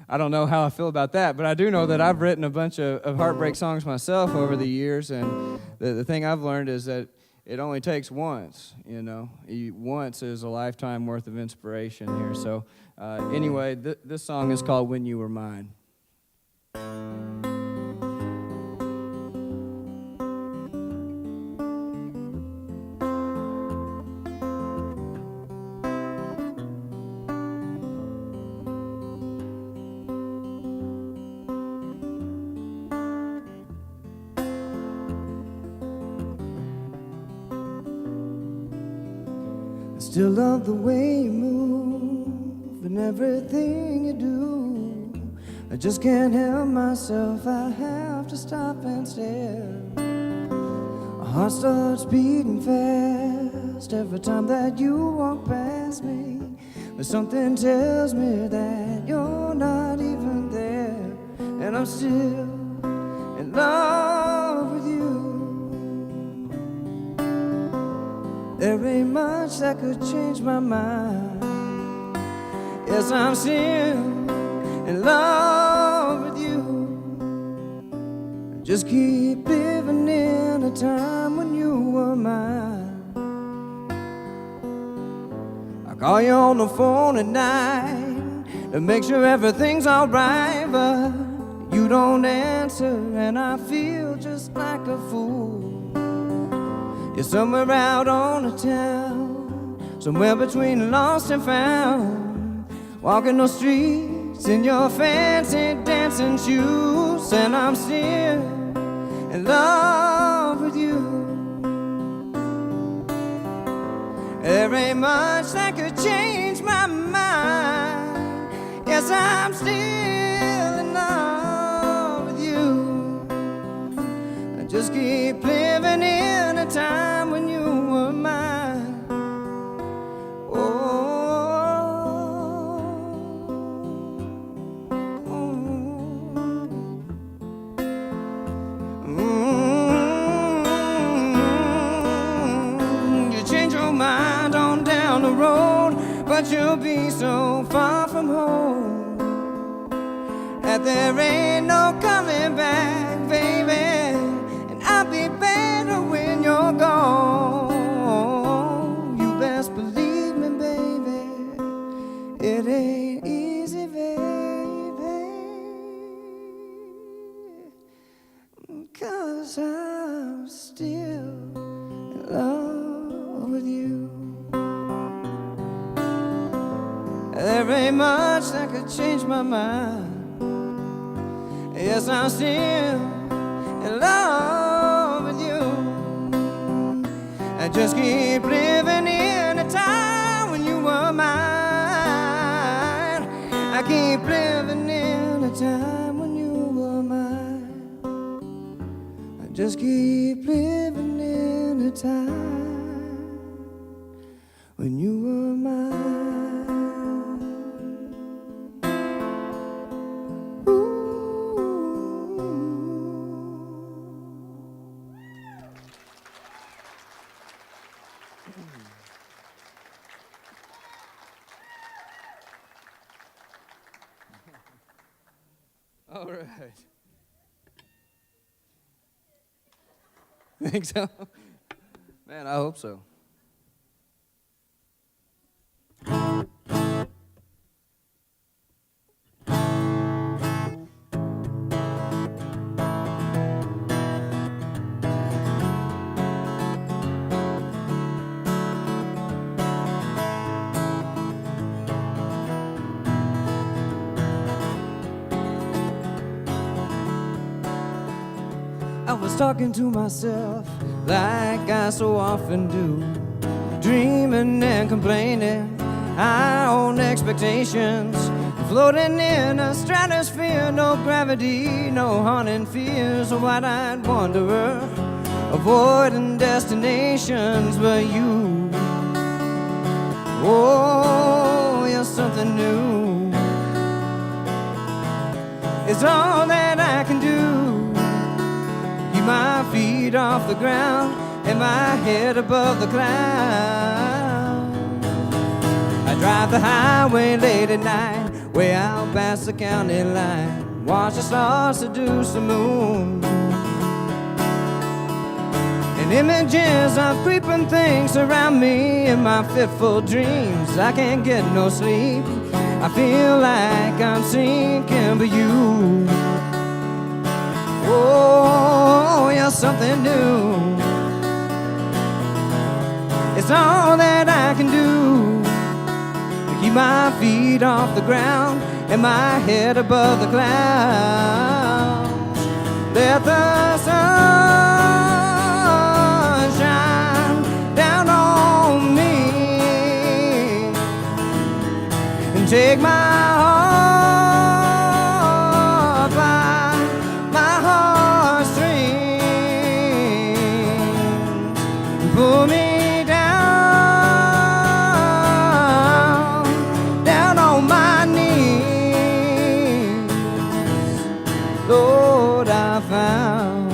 I don't know how I feel about that, but I do know that I've written a bunch of heartbreak songs myself over the years, and the thing I've learned is that it only takes once, you know. Once is a lifetime worth of inspiration here. So anyway, this song is called When You Were Mine. Still love the way you move and everything you do. I just can't help myself, I have to stop and stare. My heart starts beating fast every time that you walk past me. But something tells me that you're not even there. And I'm still in love with you. There ain't much that could change my mind. Yes, I'm still in love with you. Just keep living in a time when you were mine. I call you on the phone at night to make sure everything's alright, but you don't answer and I feel just like a fool. You're somewhere out on the town, somewhere between lost and found, walking those streets in your fancy dancing shoes. And I'm still in love with you. There ain't much that could change my mind. Yes, I'm still in love with you. I just keep living in a time when you were mine. Oh, you change your mind on down the road, but you'll be so far from home that there ain't no coming back, baby. I'll be better when you're gone. You best believe me, baby. It ain't easy, baby. 'Cause I'm still in love with you. There ain't much that could change my mind. Yes, I'm still in love with you. I just keep living in a time when you were mine. I keep living in a time when you were mine. I just keep living in a time when you were mine. All right. Think so? Man, I hope so. I was talking to myself like I so often do, dreaming and complaining, high on expectations, floating in a stratosphere, no gravity, no haunting fears, a wide-eyed wanderer, avoiding destinations but you. Oh, you're something new. It's all that I can do. Keep my feet off the ground and my head above the clouds. I drive the highway late at night, way out past the county line, watch the stars seduce the moon. And images of creeping things around me in my fitful dreams. I can't get no sleep, I feel like I'm sinking but you. Oh, you're something new. It's all that I can do to keep my feet off the ground and my head above the clouds. Let the sun shine down on me and take my heart by my heartstrings and pull me down on my knees. Lord, I found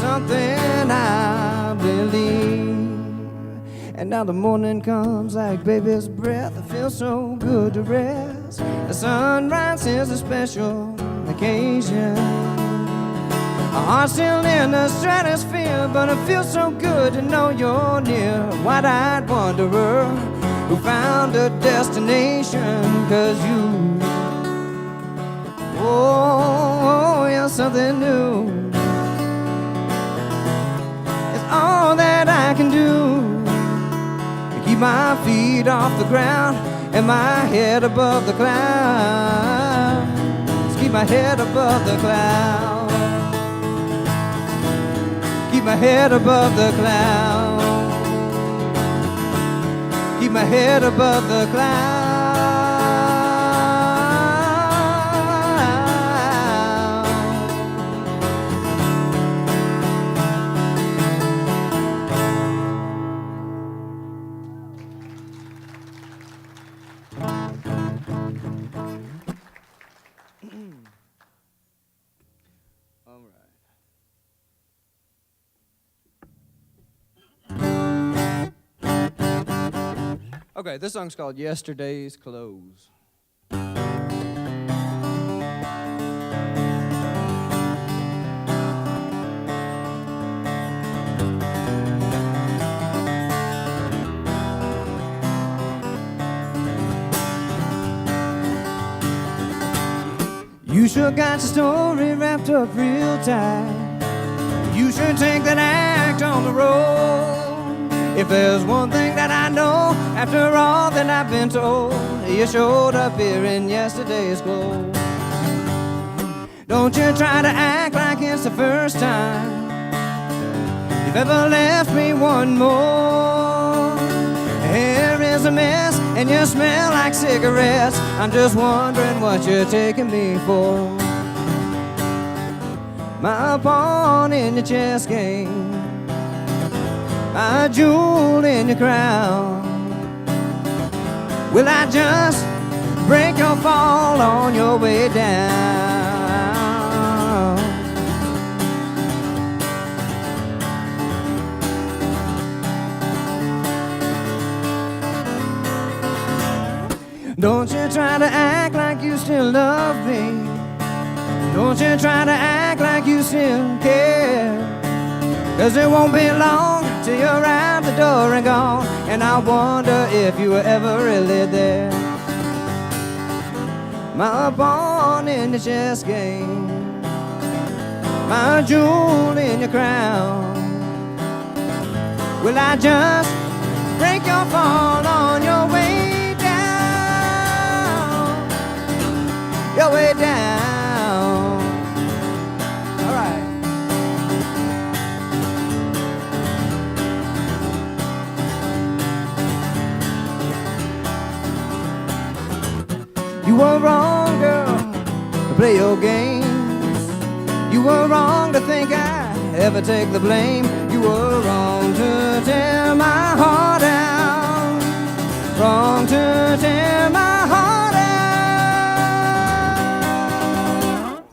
something I believe. And now the morning comes like baby's breath. I feel so good to rest. The sunrise is a special occasion. My heart's still in the stratosphere, but it feels so good to know you're near. Wide-eyed wanderer who found a destination, 'cause you, oh, you're something new. It's all that I can do to keep my feet off the ground and my head above the clouds. Keep my head above the clouds. Keep my head above the clouds. Keep my head above the clouds. All right. Okay, this song's called Yesterday's Clothes. You sure got your story wrapped up real tight. You sure take that act on the road. If there's one thing that I know, after all that I've been told, you showed up here in yesterday's clothes. Don't you try to act like it's the first time you've ever left me one more. Hair is a mess and you smell like cigarettes. I'm just wondering what you're taking me for. My pawn in your chess game, a jewel in your crown. Will I just break your fall on your way down? Don't you try to act like you still love me. Don't you try to act like you still care. 'Cause it won't be long till you're out the door and gone, and I wonder if you were ever really there. My pawn in the chess game, my jewel in your crown. Will I just break your fall on your way down? Your way down. All right. were wrong, girl, to play your games. You were wrong to think I'd ever take the blame. You were wrong to tear my heart out. Wrong to tear my heart out.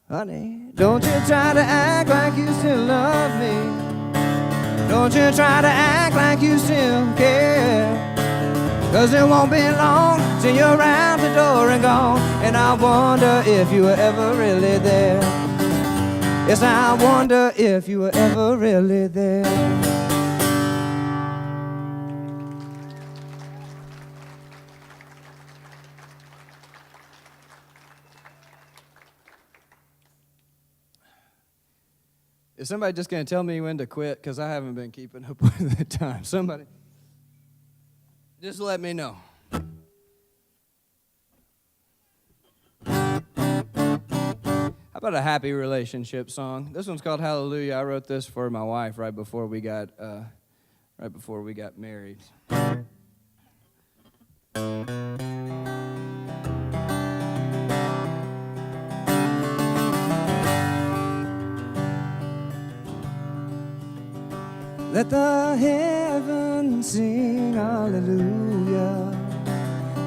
Honey, don't you try to act like you still love me. Don't you try to act like you still care. 'Cause it won't be long till you're out the door and gone. And I wonder if you were ever really there. Yes, I wonder if you were ever really there. Is somebody just going to tell me when to quit? Because I haven't been keeping up with the time. Somebody, just let me know. How about a happy relationship song? This one's called Hallelujah. I wrote this for my wife right before we got married. Let the heavens sing hallelujah.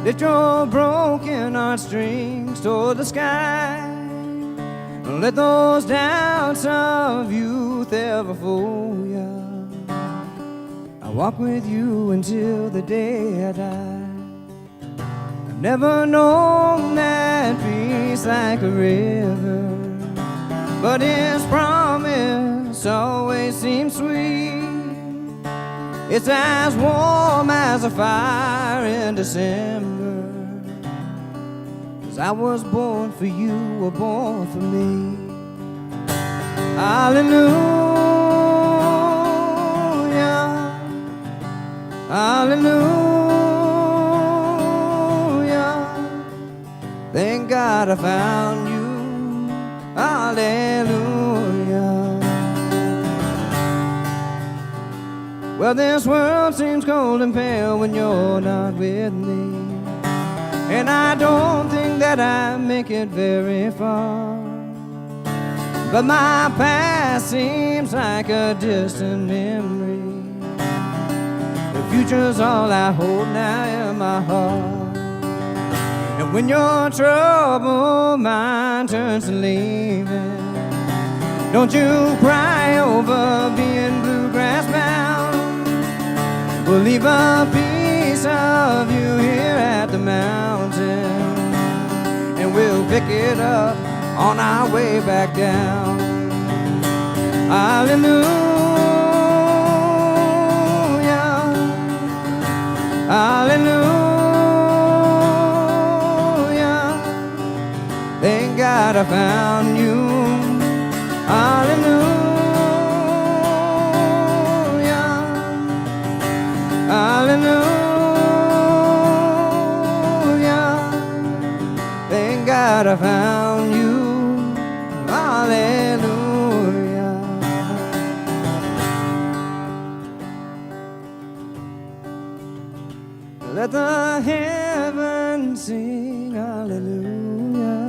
Lift your broken heartstrings toward the sky. Let those doubts of youth ever fool ya. I'll walk with you until the day I die. I've never known that peace like a river, but His promise always seems sweet. It's as warm as a fire in December. 'Cause I was born for you, were born for me. Hallelujah, hallelujah. Thank God I found you. Hallelujah. Well, this world seems cold and pale when you're not with me, and I don't think that I make it very far. But my past seems like a distant memory. The future's all I hold now in my heart. And when your troubled mind turns to leaving, don't you cry over being bluegrass bound. We'll leave a piece of you here at the mountain, and we'll pick it up on our way back down. Hallelujah, hallelujah. Thank God I found you. Hallelujah. Hallelujah. Thank God I found you. Hallelujah. Let the heavens sing hallelujah.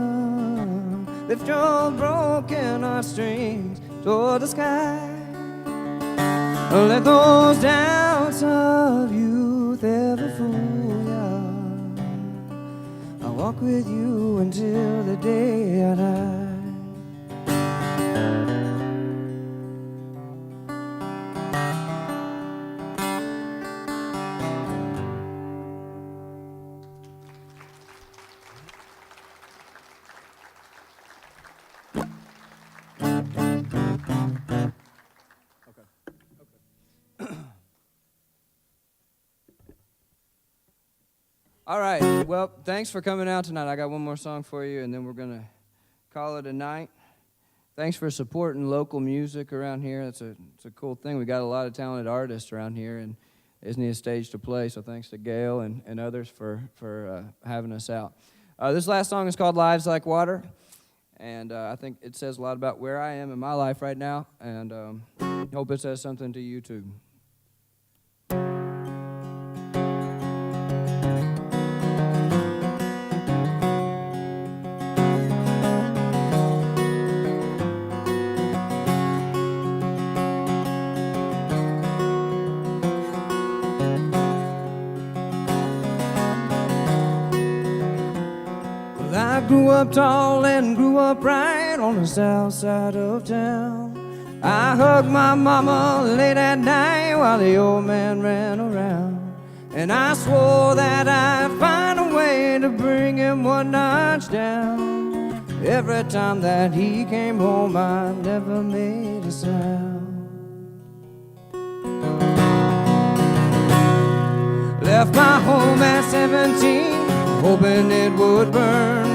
Lift your broken heartstrings toward the sky. Let those doubts of youth ever fool ya. I'll walk with you until the day I die. All right, well, thanks for coming out tonight. I got one more song for you, and then we're going to call it a night. Thanks for supporting local music around here. It's a cool thing. We got a lot of talented artists around here, and isn't a stage to play, so thanks to Gail and others for having us out. This last song is called Lives Like Water, and I think it says a lot about where I am in my life right now, and hope it says something to you, too. grew up tall and grew up right on the south side of town. I hugged my mama late at night while the old man ran around. And I swore that I'd find a way to bring him one notch down. Every time that he came home, I never made a sound. Left my home at 17, hoping it would burn.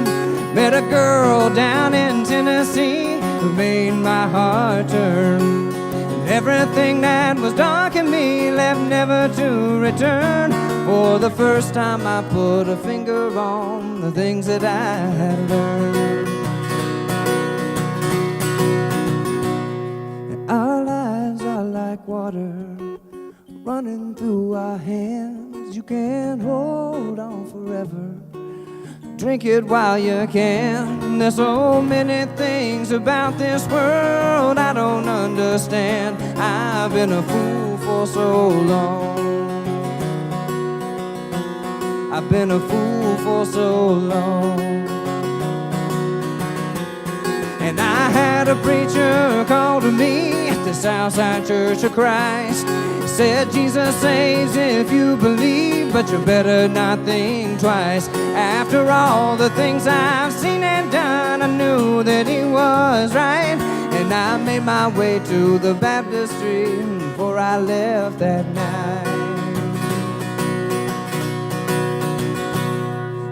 Met a girl down in Tennessee who made my heart turn. And everything that was dark in me left never to return. For the first time I put a finger on the things that I had learned. And our lives are like water running through our hands. You can't hold on forever. Drink it while you can. There's so many things about this world I don't understand. I've been a fool for so long. I've been a fool for so long. And I had a preacher call to me at the Southside Church of Christ. Said Jesus saves if you believe, but you better not think twice. After all the things I've seen and done, I knew that he was right. And I made my way to the baptistry before I left that night.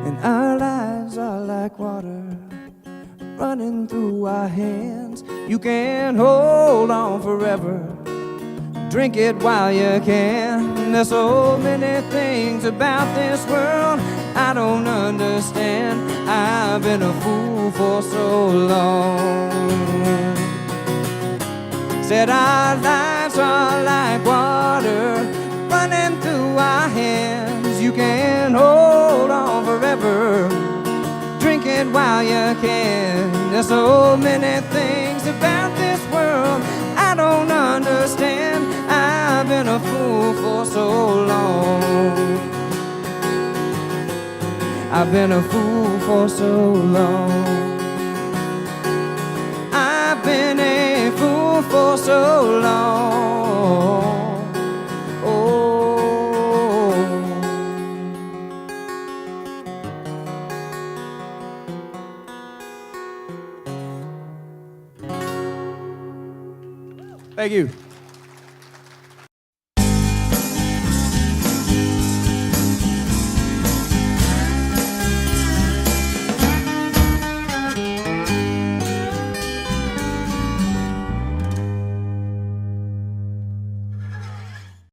And our lives are like water running through our hands. You can't hold on forever. Drink it while you can. There's so many things about this world I don't understand. I've been a fool for so long. Said our lives are like water running through our hands. You can't hold on forever. Drink it while you can. There's so many things about this world I don't understand. I've been a fool for so long. I've been a fool for so long. I've been a fool for so long. Oh. Thank you.